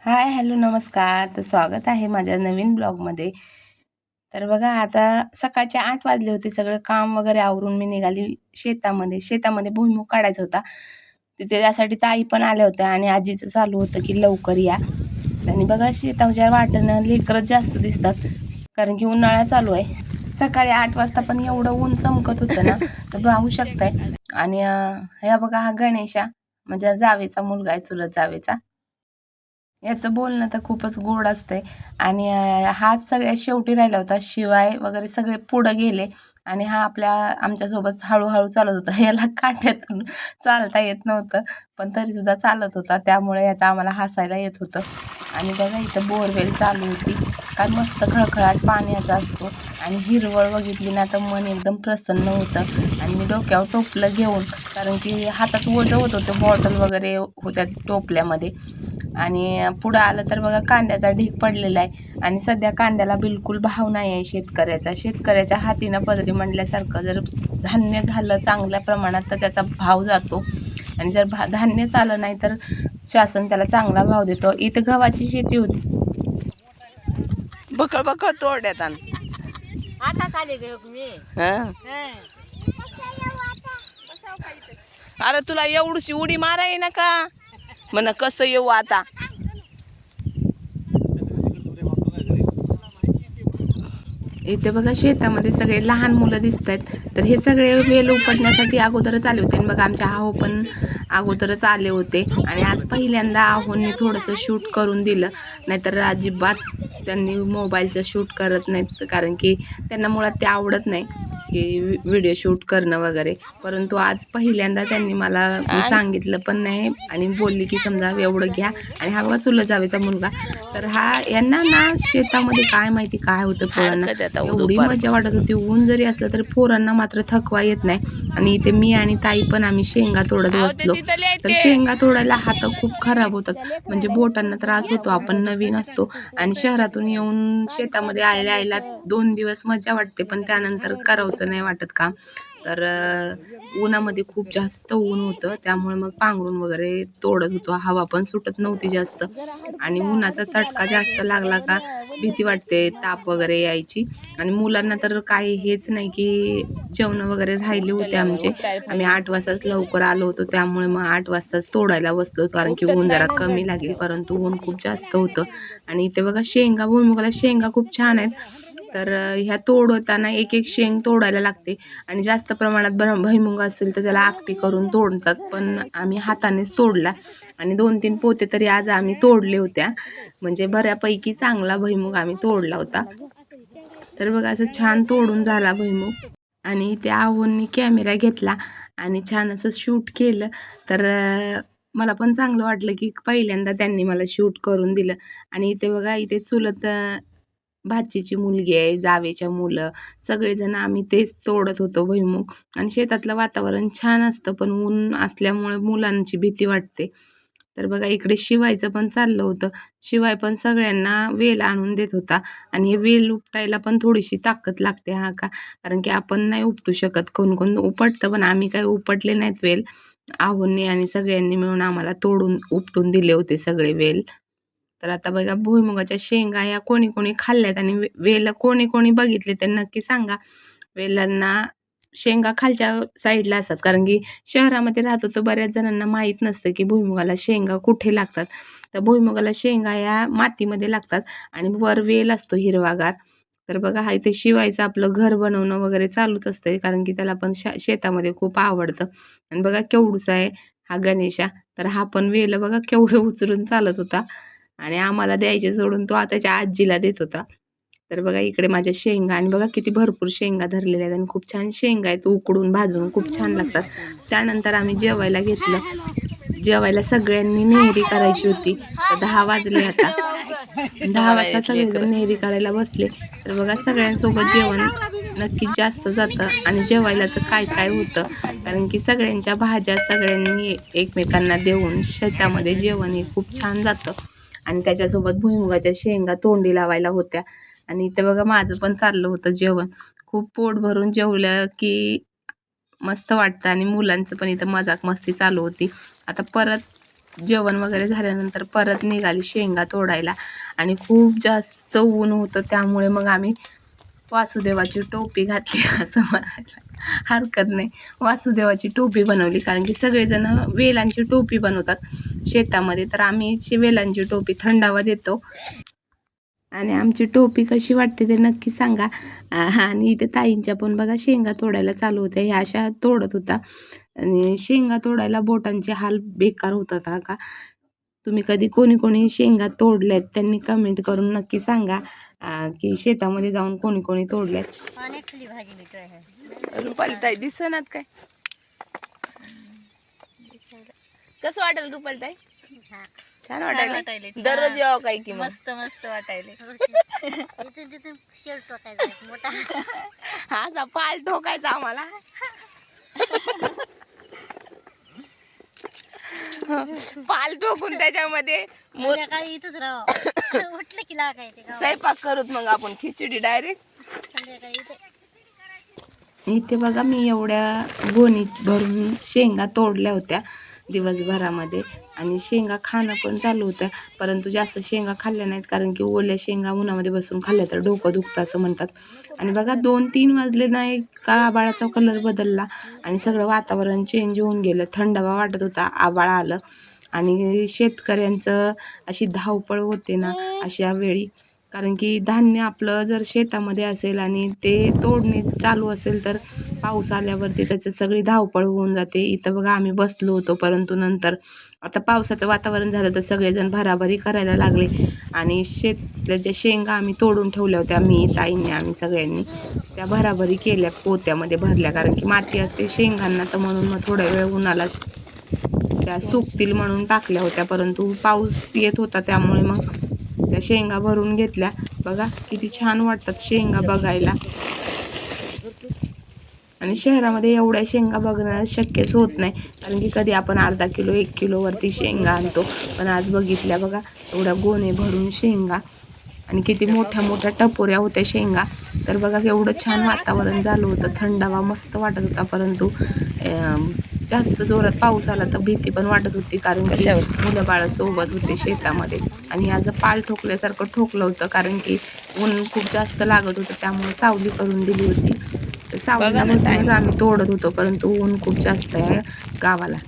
हाय, hello, नमस्कार. तर स्वागत आहे माझ्या नवीन ब्लॉगमध्ये. तर बघा आता सकाळचे 8 वाजले होते. सगळं काम वगैरे आवरून मी निघाली शेतामध्ये. शेतामध्ये भुईमूग काढायचा होता. तिथे त्यासाठी ताई पण आल्या होत्या आणि आजीचं चालू होतं की लवकर या. आणि बघा शेताच्या वाटेनं लेकरंच जास्त दिसतात. कारण की उन्हाळा चालू आहे. सकाळी 8 वाजता पण एवढं ऊन चमकत होतं ना, तर पाहू शकताय. आणि ह्या बघा हा गणेशा, माझ्या जावेचा मुलगा आहे, चुलत जावेचा. याचं बोलणं तर खूपच गोड असतंय. आणि हा सगळ्यात शेवटी राहिला होता. शिवाय वगैरे सगळे पुढं गेले आणि हा आमच्यासोबत हळू-हळू चालत होता. याला काठ्यातून चालता येत नव्हतं, पण तरीसुद्धा चालत होता. त्यामुळे याचं आम्हाला हसायला येत होतं. आणि बघा इथं बोरवेल चालू होती. काय मस्त खळखळाट पाण्याचा असतो आणि हिरवळ बघितली ना तर मन एकदम प्रसन्न होतं. आणि मी डोक्यावर टोपलं घेऊन, कारण की हातात ओझं होत होतं, बॉटल वगैरे होत्या टोपल्यामध्ये. आणि पुढं आलं तर बघा कांद्याचा ढीग पडलेला आहे. आणि सध्या कांद्याला बिलकुल भाव नाही आहे शेतकऱ्याचा. शेतकऱ्याच्या हातीनं पदरी म्हणल्यासारखं. जर धान्य झालं चांगल्या प्रमाणात तर त्याचा भाव जातो, आणि जर धान्यच आलं नाही तर शासन त्याला चांगला भाव देतो. इथं गव्हाची शेती होती. बकळ बकळ तोड्यात आता चाले गे मी अरे तुला एवढीशी उडी मारा ये ना का म्हण, कसं येऊ आता. इथे बघा शेतामध्ये सगळे लहान मुलं दिसत आहेत. तर हे सगळे वेल उपटण्यासाठी अगोदरच आले होते. आणि बघा आमच्या आहो पण अगोदरच आले होते. आणि आज पहिल्यांदा आहोंनी थोडंसं शूट करून दिलं, नाहीतर अजिबात त्यांनी मोबाईलचं शूट करत नाहीत. कारण की त्यांना मुळात ते आवडत नाही की व्हिडिओ शूट करणं वगैरे. परंतु आज पहिल्यांदा त्यांनी मी सांगितलं पण नाही आणि बोलली की समजा एवढं घ्या. आणि हा बघा चुलत जावेचा मुलगा. तर यांना ना शेतामध्ये काय माहिती काय होतं पोरांना, एवढी मजा वाटत होती. ऊन जरी असलं तरी पोरांना मात्र थकवा येत नाही. आणि इथे मी आणि ताई पण आम्ही शेंगा तोडत बसलो. तर शेंगा तोडायला हात खूप खराब होतात, म्हणजे बोटांना त्रास होतो. आपण नवीन असतो आणि शहरातून येऊन शेतामध्ये आयला 2 दिवस मजा वाटते, पण त्यानंतर करावंसं नाही वाटत काम. तर उन्हामध्ये खूप जास्त ऊन होतं, त्यामुळे मग पांघरून वगैरे तोडत होतो. हवा पण सुटत नव्हती जास्त. आणि उन्हाचा चटका जास्त लागला का भीती वाटते, ताप वगैरे यायची. आणि मुलांना तर काही हेच नाही की जेवण वगैरे राहिले होते आमचे. आम्ही 8 वाजताच लवकर आलो होतो, त्यामुळे मग 8 वाजताच तोडायला बसलो होतो, कारण की ऊन जरा कमी लागेल. परंतु ऊन खूप जास्त होतं. आणि इथे बघा शेंगा, भुईमुगाला शेंगा खूप छान आहेत. तर ह्या तोडताना एक एक शेंग तोडायला लागते. आणि जास्त प्रमाणात भुईमुग असेल तर त्याला आकटी करून तोडतात, पण आम्ही हातानेच तोडला. आणि 2-3 पोते तरी आज आम्ही तोडले होत्या, म्हणजे बऱ्यापैकी चांगला भुईमुग आम्ही तोडला होता. तर बघा असं छान तोडून झाला भुईमुग. आणि त्या आहोंनी कॅमेरा घेतला आणि छान असं शूट केलं. तर मला पण चांगलं वाटलं की पहिल्यांदा त्यांनी मला शूट करून दिलं. आणि इथे बघा इथे चुलत भाचीची मुलगी आहे, जावेच्या मुलं, सगळेजण आम्ही तेच तोडत होतो भुईमुग. आणि शेतातलं वातावरण छान असतं, पण ऊन असल्यामुळे मुलांची भीती वाटते. तर बघा इकडे शिवायचं पण चाललं होतं. शिवाय पण सगळ्यांना वेल आणून देत होता. आणि हे वेल उपटायला पण थोडीशी ताकद लागते का, कारण की आपण नाही उपटू शकत. कोण कोण उपटतं, पण आम्ही काही उपटले नाहीत वेल. आहोंनी आणि सगळ्यांनी मिळून आम्हाला तोडून उपटून दिले होते सगळे वेल. तर आता बघा भुईमुगाच्या शेंगा या कोणी कोणी खाल्ल्यात आणि वेल कोणी कोणी बघितले तर नक्की सांगा. वेलांना शेंगा खालच्या साईडला असतात, कारण की शहरामध्ये राहतो तर बऱ्याच जणांना माहीत नसतं की भुईमुगाला शेंगा कुठे लागतात. तर भुईमुगाला शेंगा या मातीमध्ये लागतात आणि वर वेल असतो हिरवागार. तर बघा हा इथे शिवायचं आपलं घर बनवणं वगैरे चालूच असतंय, कारण की त्याला पण शेतामध्ये खूप आवडतं. आणि बघा केवढूसा आहे हा गणेशा. तर हा पण वेल बघा केवढं उचलून चालत होता आणि आम्हाला द्यायचे सोडून तो त्याच्या आजीला देत होता. तर बघा इकडे माझ्या शेंगा, आणि बघा किती भरपूर शेंगा धरलेल्या आहेत आणि खूप छान शेंगा आहेत, उकडून भाजून खूप छान लागतात. त्यानंतर आम्ही जेवायला घेतलं. जेवायला सगळ्यांनी नेहरी करायची होती. तर 10 वाजले आता. 10 वाजता सगळेजण नेहरी करायला बसले. तर बघा सगळ्यांसोबत जेवण नक्कीच जास्त जातं. आणि जेवायला तर काय काय होतं, कारण की सगळ्यांच्या भाज्या सगळ्यांनी एकमेकांना देऊन शेतामध्ये जेवण हे खूप छान जातं. आणि त्याच्यासोबत भुईमुगाच्या शेंगा तोंडी लावायला होत्या. आणि इथे बघा माझं पण चाललं होतं जेवण. खूप पोट भरून जेवलं की मस्त वाटतं. आणि मुलांचं पण इथं मजाक मस्ती चालू होती. आता परत जेवण वगैरे झाल्यानंतर परत निघाली शेंगा तोडायला आणि खूप जास्त ऊन होतं, त्यामुळे मग आम्ही वासुदेवाची टोपी घातली असं म्हणायला हरकत नाही. वासुदेवाची टोपी बनवली कारण की सगळेजण वेलांची टोपी बनवतात शेतामध्ये, तर आम्ही वेलांची टोपी थंडावा देतो. आणि आमची टोपी कशी वाटते ते नक्की सांगा. आणि इथे ताईंच्या पण बघा शेंगा तोडायला चालू होत्या, ह्या अशा तोडत होता. आणि शेंगा तोडायला बोटांचे हाल बेकार होतात हा का. तुम्ही कधी कोणी कोणी शेंगा तोडल्यात त्यांनी कमेंट करून नक्की सांगा की शेतामध्ये जाऊन कोणी कोणी तोडल्यात. पाण्याखाली भाजी निघतोय. रुपाली ताई दिसनात काय? कसं वाटेल रुपाली ताई? छान वाटायला. दररोज यावं काय की मग? मस्त मस्त वाटायले. इथून तिथून शेळ टोकायचा मोठा. हा जा पाल ठोकायचा आम्हाला. पाल ठोकून त्याच्यामध्ये संध्याकाळी इथंच राहावं. उठलं की लागायचे गावात. स्वयंपाक करूत मग आपण खिचडी डायरेक्ट. संध्याकाळी इथं इथे बघा मी एवढ्या गोणीत भरून शेंगा तोडल्या होत्या दिवसभरामध्ये आणि शेंगा खाणं पण चालू होत्या, परंतु जास्त शेंगा खाल्ल्या नाहीत कारण की ओल्या शेंगा उन्हामध्ये बसून खाल्ल्या तर डोकं दुखतं असं म्हणतात. आणि बघा 2-3 वाजले नाही का आभाळाचा कलर बदलला आणि सगळं वातावरण चेंज होऊन गेलं, थंडावा वाटत होता, आभाळ आलं आणि शेतकऱ्यांचं अशी धावपळ होते ना अशा वेळी. कारण की धान्य आपलं जर शेतामध्ये असेल आणि ते तोडणे चालू असेल तर पाऊस आल्यावरती त्याचं सगळी धावपळ होऊन जाते. इथं बघा आम्ही बसलो होतो, परंतु नंतर आता पावसाचं वातावरण झालं तर सगळेजण भराभरी करायला लागले आणि शेताच्या शेंगा आम्ही तोडून ठेवल्या होत्या, मी ताईंनी आम्ही सगळ्यांनी त्या भराभरी केल्या, पोत्यामध्ये भरल्या कारण की माती असते शेंगांना, तर म्हणून मग थोड्या वेळ उन्हालाच त्या सुकतील म्हणून टाकल्या होत्या, परंतु पाऊस येत होता त्यामुळे मग त्या शेंगा भरून घेतल्या. बघा किती छान वाटतात शेंगा बघायला. आणि शहरामध्ये एवढ्या शेंगा बघणं शक्यच होत नाही कारण की कधी आपण अर्धा किलो 1 किलोवरती शेंगा आणतो, पण आज बघितल्या बघा एवढ्या गोणे भरून शेंगा आणि किती मोठ्या मोठ्या टपोऱ्या होत्या शेंगा. तर बघा एवढं छान वातावरण झालं होतं, थंडावा मस्त वाटत होता, परंतु जास्त जोरात पाऊस आला तर भीती पण वाटत होती कारण की मुलं बाळं सोबत होते शेतामध्ये आणि असं पाल ठोकल्यासारखं ठोकलं होतं कारण की ऊन खूप जास्त लागत होतं, त्यामुळे सावली करून दिली होती. तर सावलीला बसूनच आम्ही तोडत होतो, परंतु ऊन खूप जास्त आहे गावाला.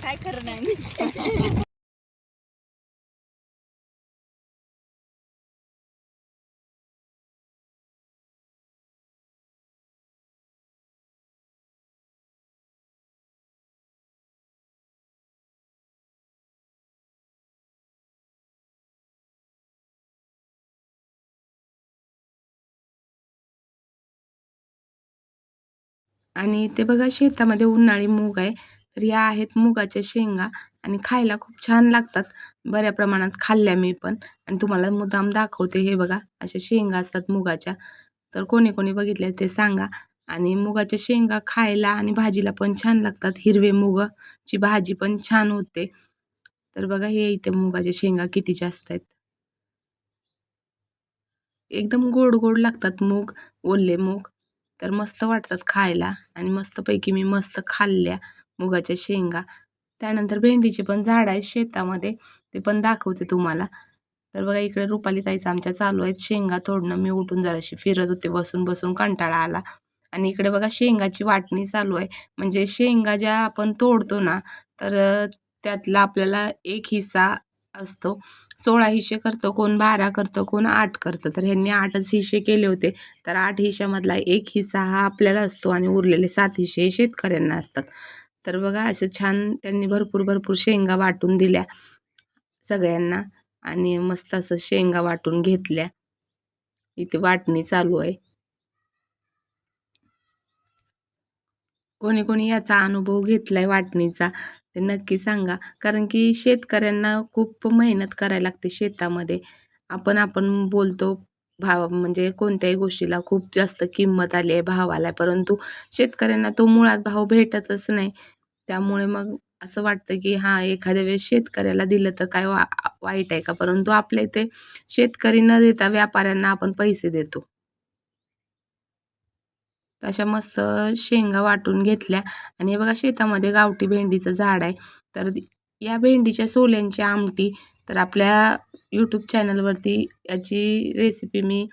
काय खरं नाही. आणि ते बघा शेतामध्ये उन्हाळी मूग आहे, तर या आहेत मुगाच्या शेंगा आणि खायला खूप छान लागतात. बऱ्या प्रमाणात खाल्ल्या मी पण आणि तुम्हाला मुद्दाम दाखवते. हे बघा अशा शेंगा असतात मुगाच्या, तर कोणी कोणी बघितल्या ते सांगा. आणि मुगाच्या शेंगा खायला आणि भाजीला पण छान लागतात, हिरवे मुगाची भाजी पण छान होते. तर बघा हे इथे मुगाच्या शेंगा किती जास्त आहेत, एकदम गोड गोड लागतात मूग, ओले मूग, तर मस्त वाटतात खायला आणि मस्तपैकी मी मस्त खाल्ल्या मुगाच्या शेंगा. त्यानंतर भेंडीचे पण झाड आहेत शेतामध्ये, ते पण दाखवते तुम्हाला. तर बघा इकडे रुपाली ताईचं आमच्या चालू आहेत शेंगा तोडणं. मी उठून जराशी फिरत होते, बसून बसून कंटाळा आला आणि इकडे बघा शेंगाची वाटणी चालू आहे. म्हणजे शेंगा ज्या आपण तोडतो ना, तर त्यातला आपल्याला एक हिस्सा असतो. 16 हिस्से करतो, कोण 12 करतं, कोण 8 करतं. तर ह्यांनी 8च हिस्से केले होते. तर 8 हिश्श्यामधला एक हिस्सा हा आपल्याला असतो आणि उरलेले 7 हिस्से हे शेतकऱ्यांना असतात. तर बघा असे छान त्यांनी भरपूर भरपूर शेंगा वाटून दिल्या सगळ्यांना आणि मस्त असं शेंगा वाटून घेतल्या. इथे वाटणी चालू आहे. कोणी कोणी याचा अनुभव घेतलाय वाटणीचा ते नक्की सांगा, कारण की शेतकऱ्यांना खूप मेहनत करायला लागते शेतामध्ये. आपण बोलतो भाव म्हणजे कोणत्याही गोष्टीला खूप जास्त किंमत आली आहे, भाव आला आहे, परंतु शेतकऱ्यांना तो मुळात भाव भेटतच नाही. त्यामुळे मग असं वाटतं की हां, एखाद्या वेळेस शेतकऱ्याला दिलं तर काय वाईट आहे का? परंतु आपल्या इथे शेतकरी न देता व्यापाऱ्यांना आपण पैसे देतो. तशा मस्त शेंगा वाटून घेतल्या आणि हे बघा शेतामध्ये गावठी भेंडीचं झाड आहे. तर या भेंडीच्या सोल्यांची आमटी तर आपल्या यूट्यूब चॅनलवरती याची रेसिपी मी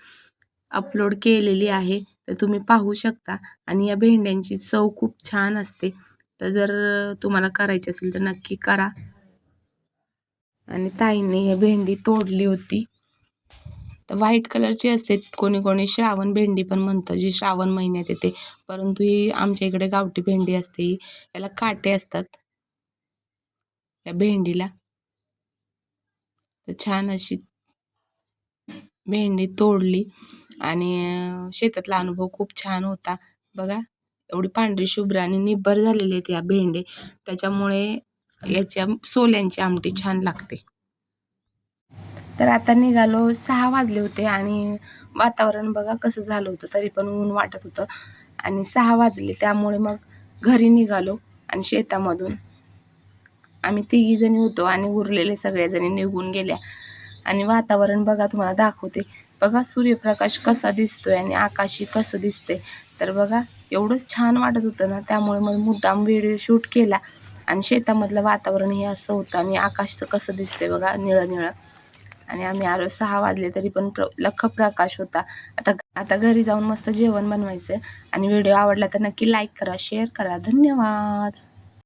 अपलोड केलेली आहे, तर तुम्ही पाहू शकता. आणि या भेंड्यांची चव खूप छान असते. तर जर तुम्हाला करायची असेल तर नक्की करा. आणि ताईंनी ही भेंडी तोडली होती. तर व्हाईट कलरची असते, कोणी कोणी श्रावण भेंडी पण म्हणतं, जी श्रावण महिन्यात येते. परंतु ही आमच्या इकडे गावठी भेंडी असते. याला काटे असतात या भेंडीला. तर छान अशी भेंडी तोडली आणि शेतातला अनुभव खूप छान होता. बघा एवढी पांढरी शुभ्र आणि निब्बर झालेली आहेत या भेंडे, त्याच्यामुळे याच्या सोल्यांची आमटी छान लागते. तर आता निघालो, 6 वाजले होते आणि वातावरण बघा कसं झालं होतं, तरी पण ऊन वाटत होतं आणि 6 वाजले, त्यामुळे मग घरी निघालो. आणि शेतामधून आम्ही 3 जणी होतो आणि उरलेले सगळेजणी निघून गेल्या. आणि वातावरण बघा तुम्हाला दाखवते. बघा सूर्यप्रकाश कसा दिसतोय आणि आकाशी कसं दिसते. तर बघा एवढंच छान वाटत होतं ना, त्यामुळे मग मुद्दाम व्हिडिओ शूट केला. आणि शेतामधलं वातावरण हे असं होतं आणि आकाश तर कसं दिसतंय बघा, निळं निळं. आणि आम्ही आलो, 6 वाजले तरी पण लख्ख प्रकाश होता. आता घरी जाऊन मस्त जेवण बनवायचं. आणि व्हिडिओ आवडला तर नक्की लाईक करा, शेअर करा. धन्यवाद.